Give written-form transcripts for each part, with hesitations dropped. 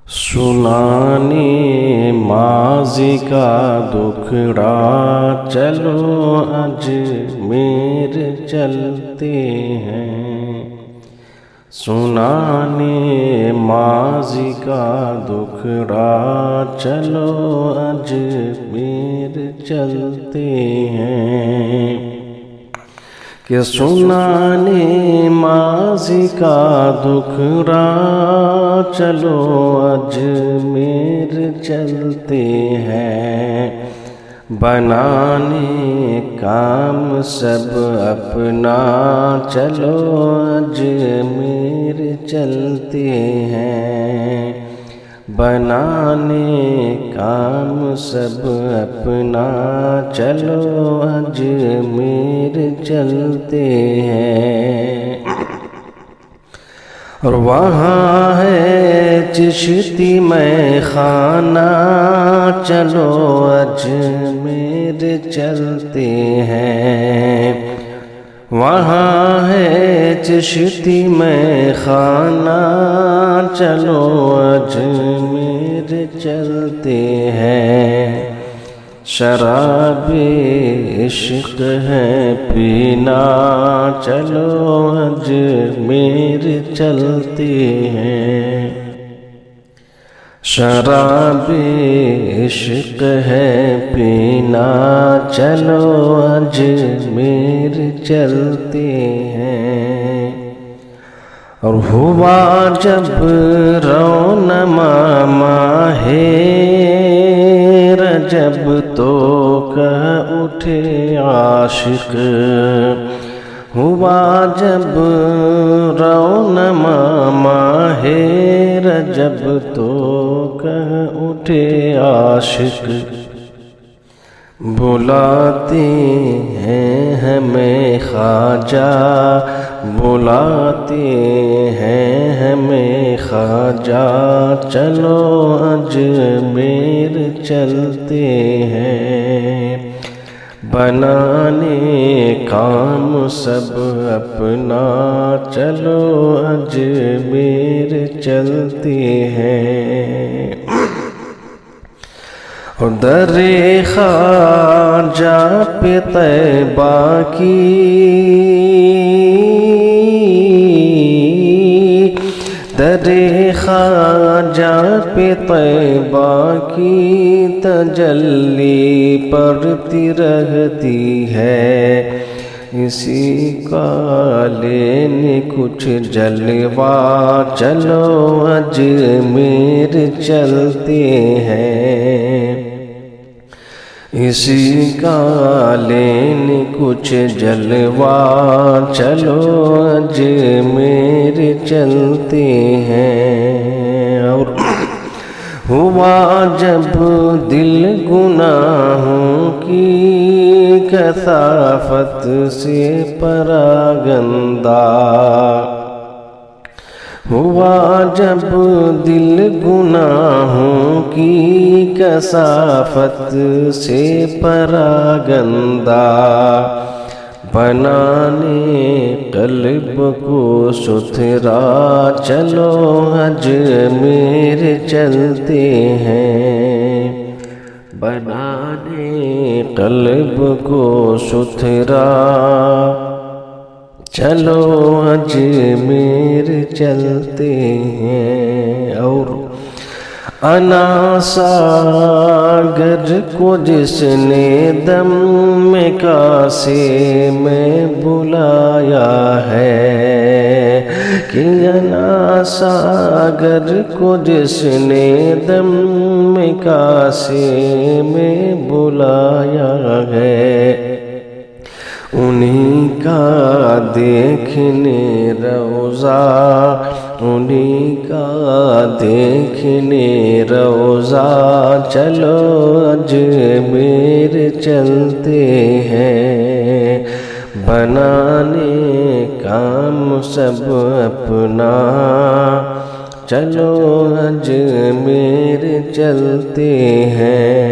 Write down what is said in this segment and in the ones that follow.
سنانے ماضی کا دکھڑا چلو اجمیر چلتے ہیں، سنانے ماضی کا دکھڑا چلو اجمیر چلتے ہیں، کہ سنانے ماضی کا دکھڑا چلو اجمیر چلتے ہیں، بنانے کام سب اپنا چلو اجمیر چلتے ہیں، بنانے کام سب اپنا چلو اجمیر چلتے ہیں، اور وہاں ہے چشتی میں خانہ چلو اجمیر چلتے ہیں، وہاں ہے چشتی میں خانہ چلو اجمیر چلتے ہیں، شراب عشق ہے پینا چلو اجمیر چلتے ہیں، شراب عشق ہے پینا چلو اجمیر چلتے ہیں، اور ہوا جب رونما ماہ رجب تو کہہ اٹھے عاشق، ہوا جب رونما ماہ رجب تو کہہ اٹھے عاشق، بلاتے ہیں ہمیں خواجہ، بلاتے ہیں ہمیں خواجہ چلو اجمیر چلتے ہیں، بنانے کام سب اپنا چلو اجمیر چلتے ہیں، در خواجہ پہ طیبہ کی، در خواجہ پہ طیبہ کی تجلی پڑتی رہتی ہے، اسی کا لینے کچھ جلوہ چلو اجمیر چلتے ہیں، اسی کا لینے کچھ جلوہ چلو اجمیر چلتے ہیں، اور ہوا جب دل گناہوں کی کثافت سے پراگندہ، ہوا جب دل گناہوں کی کثافت سے پراگندہ، بنانے قلب کو ستھرا چلو اجمیر چلتے ہیں، بنانے قلب کو ستھرا چلو اجمیر چلتے ہیں، اور انا ساگر کو جس نے دم میں کاسے میں بلایا ہے، کہ انا ساگر کو جس نے دم میں کاسے میں بلایا ہے، انہی کا دیکھنے روضہ، انہی کا دیکھنے روضہ چلو اجمیر چلتے ہیں، بنانے کام سب اپنا چلو اجمیر چلتے ہیں،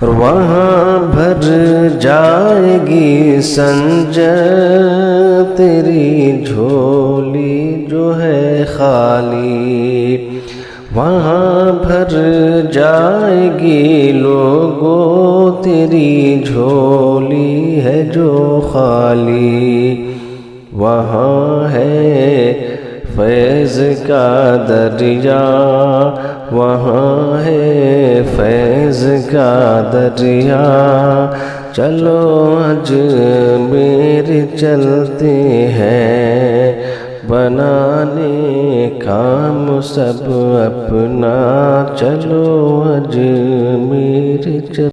وہاں بھر جائے گی سنجر تیری جھولی جو ہے خالی، وہاں بھر جائے گی لوگوں تیری جھولی ہے جو خالی، وہاں ہے فیض کا دریا، وہاں ہے فیض کا دریا، چلو اجمیر چلتے ہیں، بنانے کام سب اپنا، چلو اجمیر چلتے ہیں۔